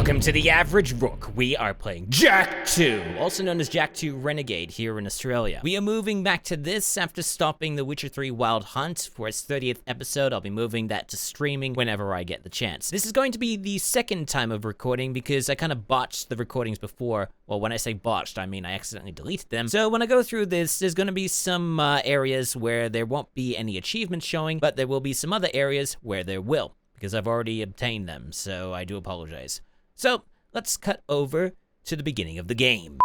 Welcome to The Average Rook. We are playing Jak II, also known as Jak II Renegade here in Australia. We are moving back to this after stopping The Witcher 3 Wild Hunt for its 30th episode. I'll be moving that to streaming whenever I get the chance. This is going to be the second time of recording because I kind of botched the recordings before. Well, when I say botched, I mean I accidentally deleted them. So when I go through this, there's going to be some areas where there won't be any achievements showing, but there will be some other areas where there will, because I've already obtained them, so I do apologize. So, let's cut over to the beginning of the game.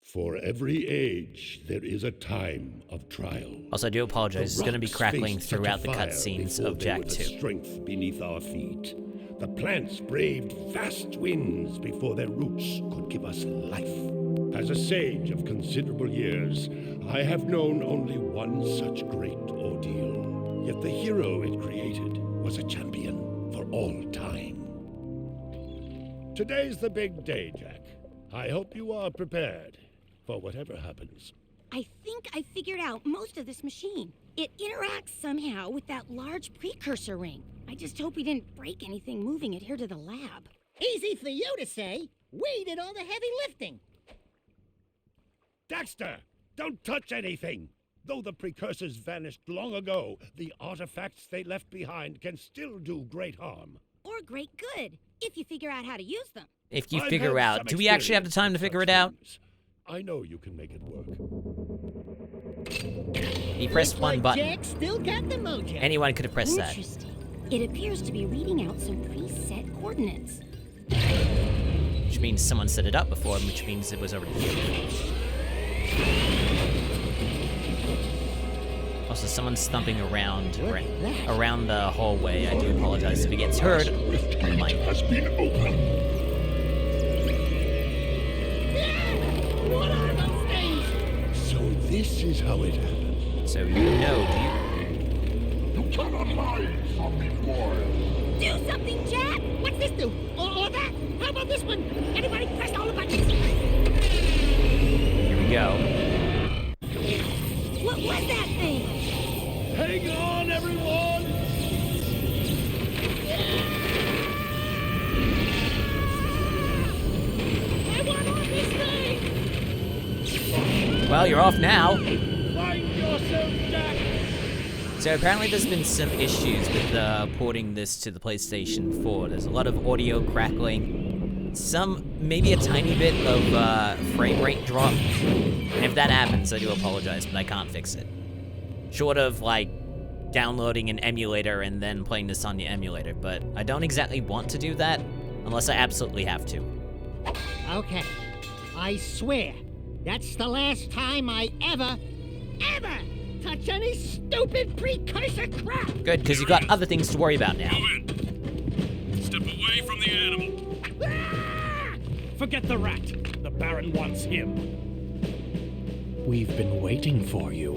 For every age, there is a time of trial. Also, I do apologize. It's going to be crackling throughout the cutscenes of Jak II. Strength beneath our feet. The plants braved vast winds before their roots could give us life. As a sage of considerable years, I have known only one such great ordeal. Yet the hero it created was a champion for all time. Today's the big day, Jak. I hope you are prepared for whatever happens. I think I figured out most of this machine. It interacts somehow with that large precursor ring. I just hope we didn't break anything moving it here to the lab. Easy for you to say. We did all the heavy lifting. Daxter, don't touch anything! Though the precursors vanished long ago, the artifacts they left behind can still do great harm. Or great good, if you figure out how to use them. If you I've figure had out, some do we actually have the time to experience figure with it out? such things. I know you can make it work. He pressed one button. Jack still got the mojo. Anyone could have pressed that. Interesting. It appears to be reading out some preset coordinates. Which means someone set it up before, which means it was already here. Also, someone's thumping around the hallway. I do apologize if it gets heard. My Has been opened. What are those things? So this is how it happened. So you know, do you? You cannot hide from me, boy. Do something, Jack! What's this do? Or that? How about this one? Anybody press all the buttons? Here we go. What was that thing? Hang on, everyone! I want on this thing! Well, you're off now. Find yourself, Jak! So apparently there's been some issues with porting this to the PlayStation 4. There's a lot of audio crackling, maybe a tiny bit of frame rate drop. And if that happens, I do apologize, but I can't fix it. Short of, like, downloading an emulator and then playing this on the emulator, but I don't exactly want to do that unless I absolutely have to. Okay. I swear, that's the last time I ever touch any stupid precursor crap! Good, because you've got other things to worry about now. Move it. Step away from the animal. Ah! Forget the rat. The Baron wants him. We've been waiting for you.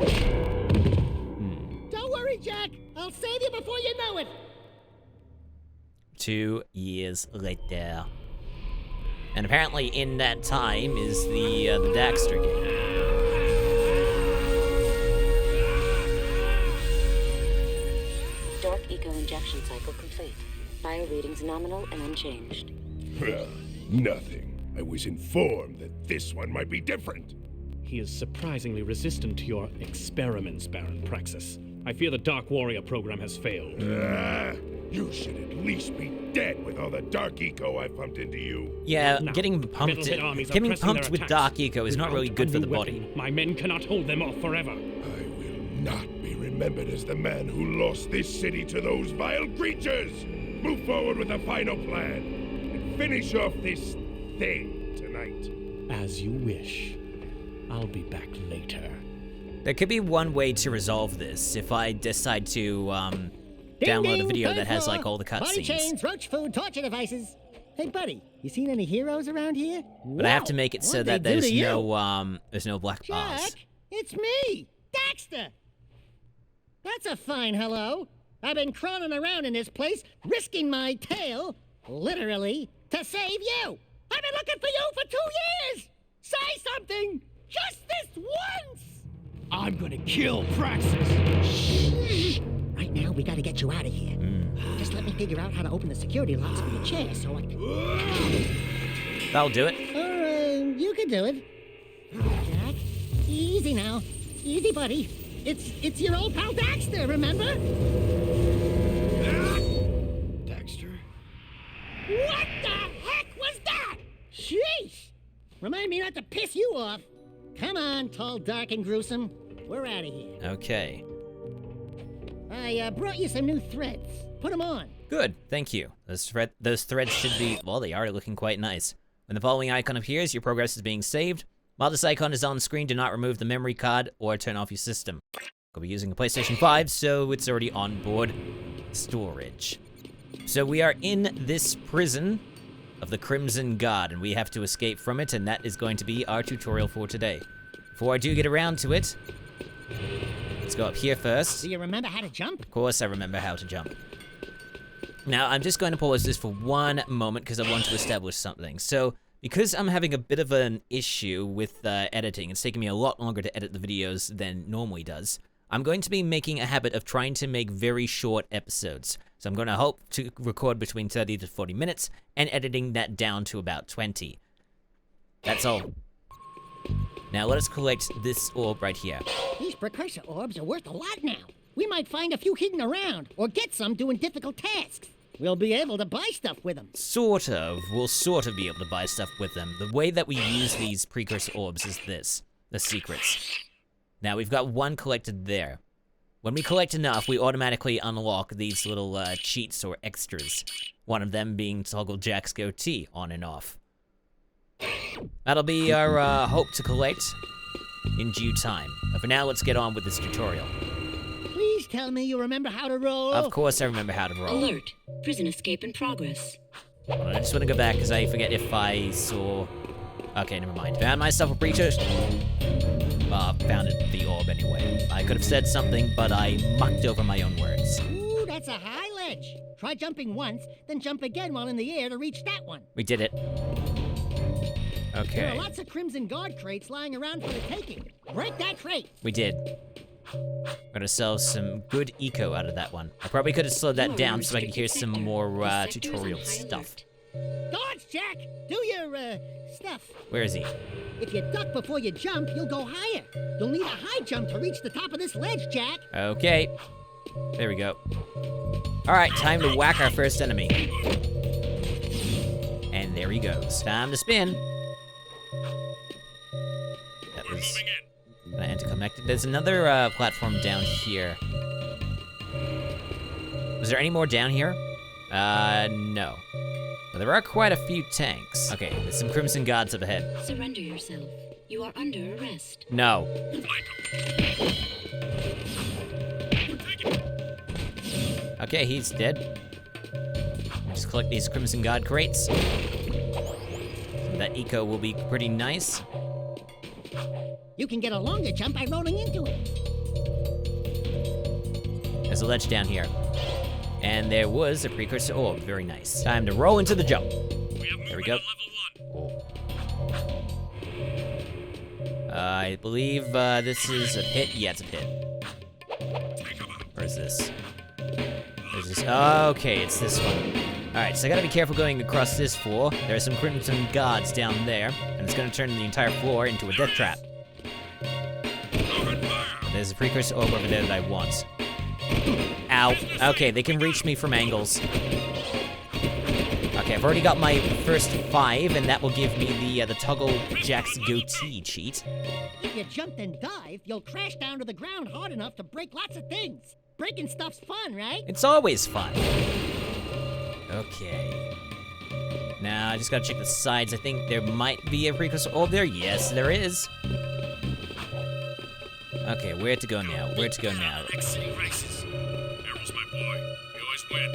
Don't worry, Jak. I'll save you before you know it. 2 years later. And apparently in that time is the Daxter game. Dark eco injection cycle complete. Bio readings nominal and unchanged. Well, nothing. I was informed that this one might be different. He is surprisingly resistant to your experiments, Baron Praxis. I fear the Dark Warrior program has failed. You should at least be dead with all the dark eco I pumped into you. Yeah, Now, getting pumped Metalhead armies are with pressing their Dark attacks. Eco is not Without really good a for new the body. weapon, my men cannot hold them off forever. I will not be remembered as the man who lost this city to those vile creatures. Move forward with the final plan and finish off this thing tonight. As you wish. I'll be back later. There could be one way to resolve this if I decide to download a video that has like all the Body cutscenes. chains, roach food, torture devices. Hey, buddy, you seen any heroes around here? But I have to make it so that there's no black bars. Jak, it's me, Daxter. That's a fine hello. I've been crawling around in this place, risking my tail, literally, to save you. I've been looking for you for 2 years. Say something, just this once. I'm gonna kill Praxis. Shh. Right now, we gotta get you out of here. Just let me figure out how to open the security locks for your chair so I can... That'll do it. Or, you can do it. Jack, easy now. Easy, buddy. It's your old pal Daxter, remember? Daxter? What the heck was that? Sheesh! Remind me not to piss you off. Come on, tall, dark, and gruesome. We're out of here. Okay. I brought you some new threads. Put them on. Good, thank you. Those threads should be, well, they are looking quite nice. When the following icon appears, your progress is being saved. While this icon is on screen, do not remove the memory card or turn off your system. I'll be using a PlayStation 5, so it's already on board storage. So we are in this prison of the Crimson Guard, and we have to escape from it, and that is going to be our tutorial for today. Before I do get around to it, let's go up here first. Do you remember how to jump? Of course I remember how to jump. Now, I'm just going to pause this for one moment because I want to establish something. So, because I'm having a bit of an issue with editing, it's taking me a lot longer to edit the videos than normally does, I'm going to be making a habit of trying to make very short episodes. So I'm going to hope to record between 30 to 40 minutes and editing that down to about 20. That's all. Now let us collect this orb right here. These precursor orbs are worth a lot now. We might find a few hidden around, or get some doing difficult tasks. We'll be able to buy stuff with them. Sort of. We'll sort of be able to buy stuff with them. The way that we use these precursor orbs is this. The secrets. Now, we've got one collected there. When we collect enough, we automatically unlock these little cheats or extras. One of them being toggle Jack's goatee on and off. That'll be our hope to collect in due time. But for now, let's get on with this tutorial. Please tell me you remember how to roll. Of course I remember how to roll. Alert. Prison escape in progress. Hold on, I just want to go back because I forget if I saw... Okay, never mind. Found myself a precursor... found the orb anyway. I could have said something, but I mucked over my own words. Ooh, that's a high ledge. Try jumping once, then jump again while in the air to reach that one. We did it. There Okay. are lots of Crimson Guard crates lying around for the taking. Break that crate. We did. Gonna sell some good eco out of that one. I probably could have slowed that down so I could hear some more tutorial stuff. Dodge, Jack! Do your, stuff. Where is he? If you duck before you jump, you'll go higher. You'll need a high jump to reach the top of this ledge, Jack. Okay. There we go. Alright, time to whack our first enemy. And there he goes. Time to spin. That was anti-connected. There's another platform down here. Was there any more down here? No. Well, there are quite a few tanks. Okay, there's some Crimson Guards up ahead. Surrender yourself. You are under arrest. No. Okay, he's dead. Just collect these Crimson Guard crates. That eco will be pretty nice. You can get a longer jump by rolling into it. There's a ledge down here. And there was a precursor orb. Very nice. Time to roll into the jump. There we go. I believe this is a pit. Yeah, it's a pit. Where is this? Where's this? Okay, it's this one. Alright, so I gotta be careful going across this floor. There are some Crimson Guards down there, and it's gonna turn the entire floor into a death trap. There's a precursor orb over there that I want. Ow. Okay, they can reach me from angles. Okay, I've already got my first 5, and that will give me the toggle Jack's goatee cheat. If you jump and dive, you'll crash down to the ground hard enough to break lots of things. Breaking stuff's fun, right? It's always fun. Okay. Now, I just gotta check the sides. I think there might be a precursor orb there. Yes, there is. Okay, where to go now? Where to go now?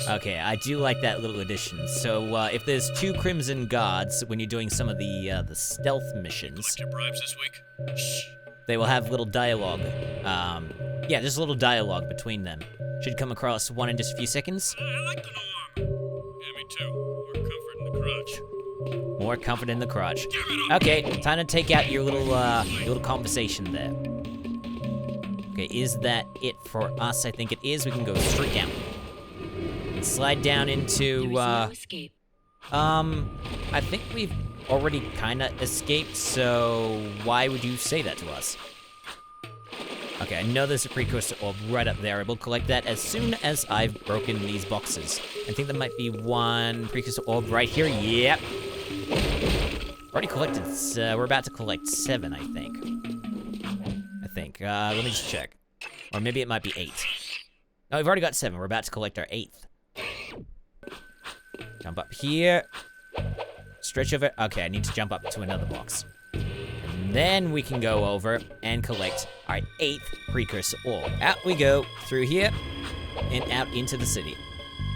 Okay, I do like that little addition. So, if there's 2 Crimson Guards when you're doing some of the stealth missions, they will have little dialogue. Yeah, there's a little dialogue between them. Should come across one in just a few seconds. I like the new arm. Yeah, me too. More comfort in the crotch. More comfort in the crotch. Okay, time to take out your little conversation there. Okay, is that it for us? I think it is. We can go straight down. And slide down into, No escape. I think we've already kinda escaped, so why would you say that to us? Okay, I know there's a precursor orb right up there. I will collect that as soon as I've broken these boxes. I think there might be one precursor orb right here. Yep. Already collected, we're about to collect 7, I think. Let me just check. Or maybe it might be 8. No, we've already got 7. We're about to collect our 8th. Jump up here. Stretch over. Okay, I need to jump up to another box. And then we can go over and collect our 8th precursor orb. Out we go, through here, and out into the city.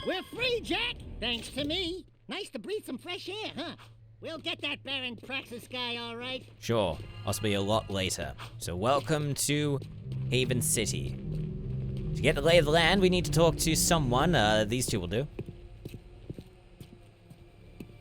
We're free, Jack! Thanks to me. Nice to breathe some fresh air, huh? We'll get that Baron Praxis guy, all right. Sure, I'll be a lot later. So welcome to Haven City. To get the lay of the land, we need to talk to someone. These two will do.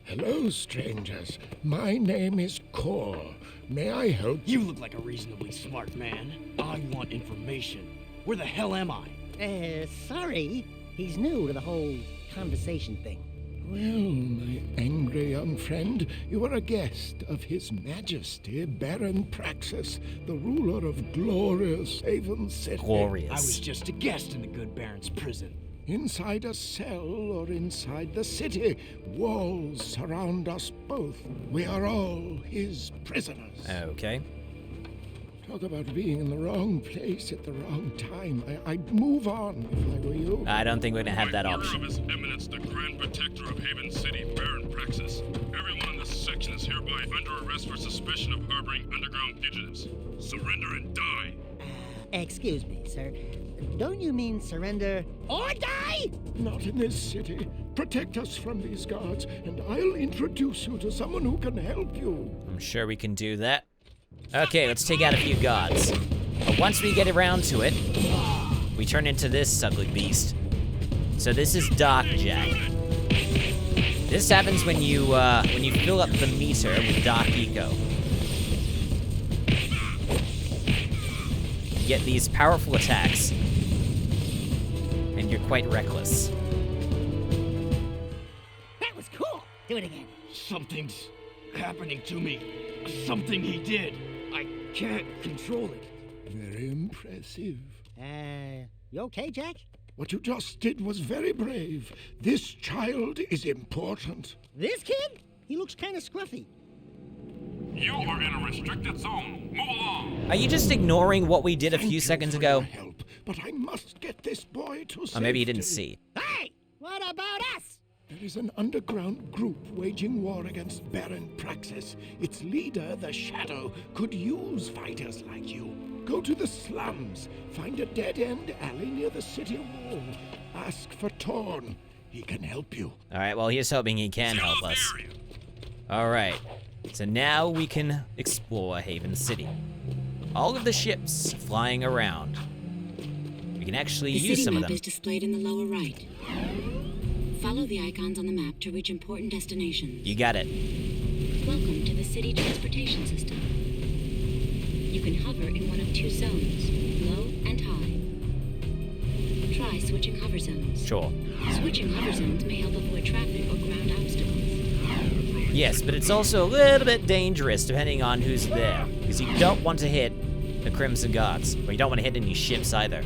Hello, strangers. My name is Kor. May I help you? You look like a reasonably smart man. I want information. Where the hell am I? Sorry. He's new to the whole conversation thing. Well, my angry young friend, you are a guest of His Majesty Baron Praxis, the ruler of glorious Haven City. Glorious. I was just a guest in the good Baron's prison. Inside a cell or inside the city, walls surround us both. We are all his prisoners. Okay. Talk about being in the wrong place at the wrong time. I'd move on if I were you. I don't think we're gonna have that option. Of His Eminence, the Grand Protector of Haven City, Baron Praxis. Everyone in this section is hereby under arrest for suspicion of harboring underground fugitives. Surrender and die. Excuse me, sir. Don't you mean surrender or die? Not in this city. Protect us from these guards, and I'll introduce you to someone who can help you. I'm sure we can do that. Okay, let's take out a few guards. But once we get around to it, we turn into this ugly beast. So this is Dark Jack. This happens when you fill up the meter with Dark Eco. You get these powerful attacks, and you're quite reckless. That was cool. Do it again. Something's happening to me. Something he did. I can't control it. Very impressive. You okay, Jack? What you just did was very brave. This child is important. This kid? He looks kind of scruffy. You are in a restricted zone. Move along. Are you just ignoring what we did a Thank few you seconds for ago? your help, but I must get this boy to safety. Or maybe you didn't see. Hey! What about us? There is an underground group waging war against Baron Praxis. Its leader, the Shadow, could use fighters like you. Go to the slums, find a dead-end alley near the city wall. Ask for Torn. He can help you. Alright, well, here's hoping he can help us. Alright, so now we can explore Haven City. All of the ships flying around. We can actually use some of them. The city map is displayed in the lower right. Follow the icons on the map to reach important destinations. You got it. Welcome to the city transportation system. You can hover in one of 2 zones, low and high. Try switching hover zones. Sure. Switching hover zones may help avoid traffic or ground obstacles. Yes, but it's also a little bit dangerous depending on who's there. Because you don't want to hit the Crimson Guards. Or you don't want to hit any ships either.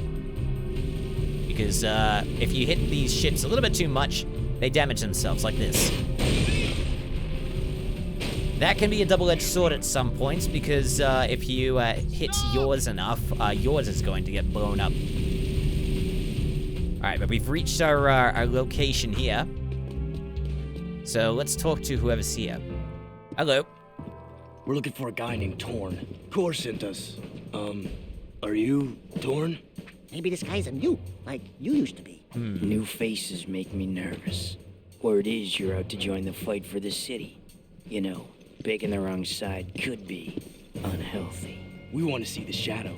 Because if you hit these ships a little bit too much, they damage themselves like this. That can be a double-edged sword at some points, because if you hit yours enough, yours is going to get blown up. Alright, but we've reached our location here. So let's talk to whoever's here. Hello. We're looking for a guy named Torn. Kor sent us. Are you Torn? Maybe this guy's a new, like you used to be. New faces make me nervous. Word is you're out to join the fight for the city. You know, picking the wrong side could be unhealthy. We want to see the Shadow.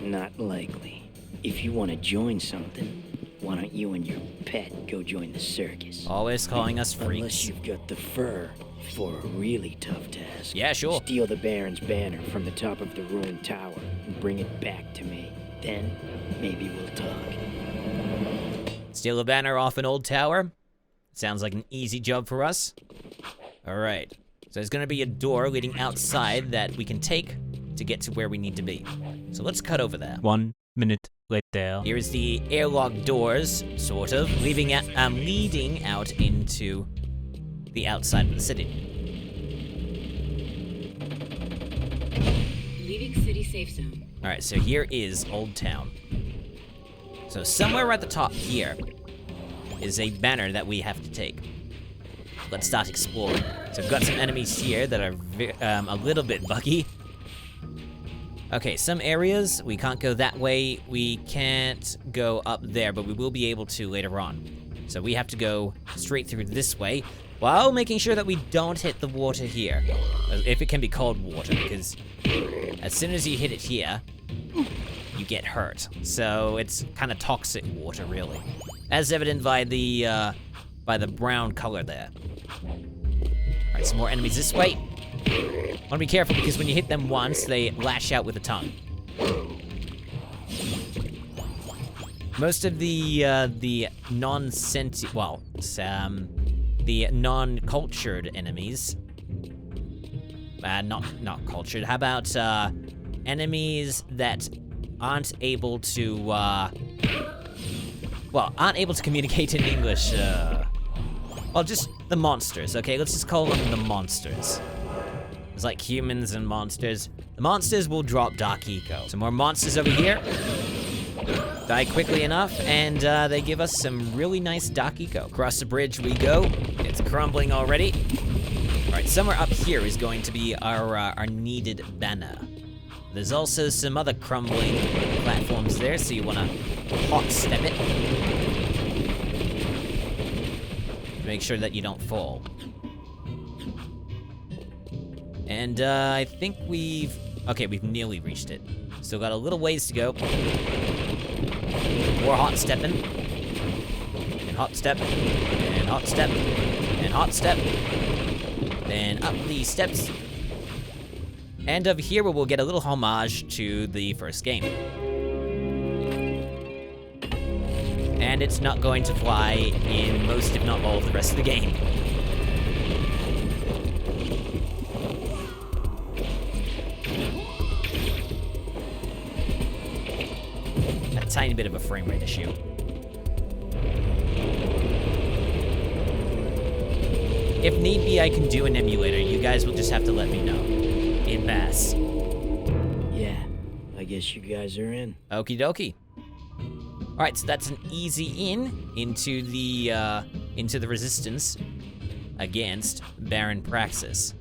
Not likely. If you want to join something, why don't you and your pet go join the circus? Always calling us freaks. Unless you've got the fur for a really tough task. Yeah, sure. Steal the Baron's banner from the top of the ruined tower and bring it back to me. Then, maybe we'll talk. Steal a banner off an old tower? Sounds like an easy job for us. Alright. So there's gonna be a door leading outside that we can take to get to where we need to be. So let's cut over there. 1 minute later. Here's the airlock doors, sort of, leading out into the outside of the city. Leaving city safe zone. Alright, so here is Old Town. So somewhere at the top here is a banner that we have to take. Let's start exploring. So we've got some enemies here that are a little bit buggy. Okay, some areas, we can't go that way. We can't go up there, but we will be able to later on. So we have to go straight through this way, while making sure that we don't hit the water here. If it can be called water, because as soon as you hit it here, you get hurt. So it's kind of toxic water, really. As evident by the brown color there. Alright, some more enemies this way. Want to be careful because when you hit them once, they lash out with a tongue. Most of the non-sentient, well, the non-cultured enemies. Not cultured. How about enemies that aren't able to aren't able to communicate in English? Well, just the monsters. Okay, let's just call them the monsters. It's like humans and monsters. The monsters will drop Dark Eco. Some more monsters over here. Die quickly enough, and they give us some really nice Dark Eco. Across the bridge we go. It's crumbling already. All right, somewhere up here is going to be our needed banner. There's also some other crumbling platforms there, so you want to hot step it. Make sure that you don't fall. And I think we've nearly reached it. Still got a little ways to go. More hot stepping. And hot step. And hot step. And hot step. Then up these steps. And over here we'll get a little homage to the first game. And it's not going to fly in most, if not all, of the rest of the game. A tiny bit of a frame rate issue. If need be, I can do an emulator. You guys will just have to let me know. In mass. Yeah, I guess you guys are in. Okie dokie. Alright, so that's an easy into the resistance against Baron Praxis.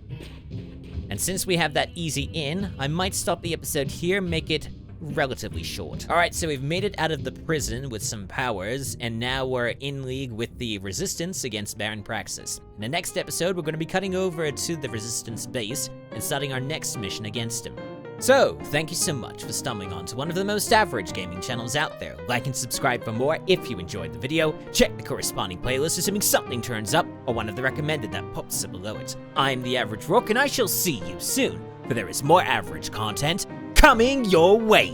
And since we have that easy in, I might stop the episode here, make it relatively short. Alright, so we've made it out of the prison with some powers, and now we're in league with the resistance against Baron Praxis. In the next episode, we're going to be cutting over to the resistance base and starting our next mission against him. So, thank you so much for stumbling onto one of the most average gaming channels out there. Like and subscribe for more if you enjoyed the video. Check the corresponding playlist assuming something turns up, or one of the recommended that pops up below it. I'm the Average Rook, and I shall see you soon, for there is more average content coming your way.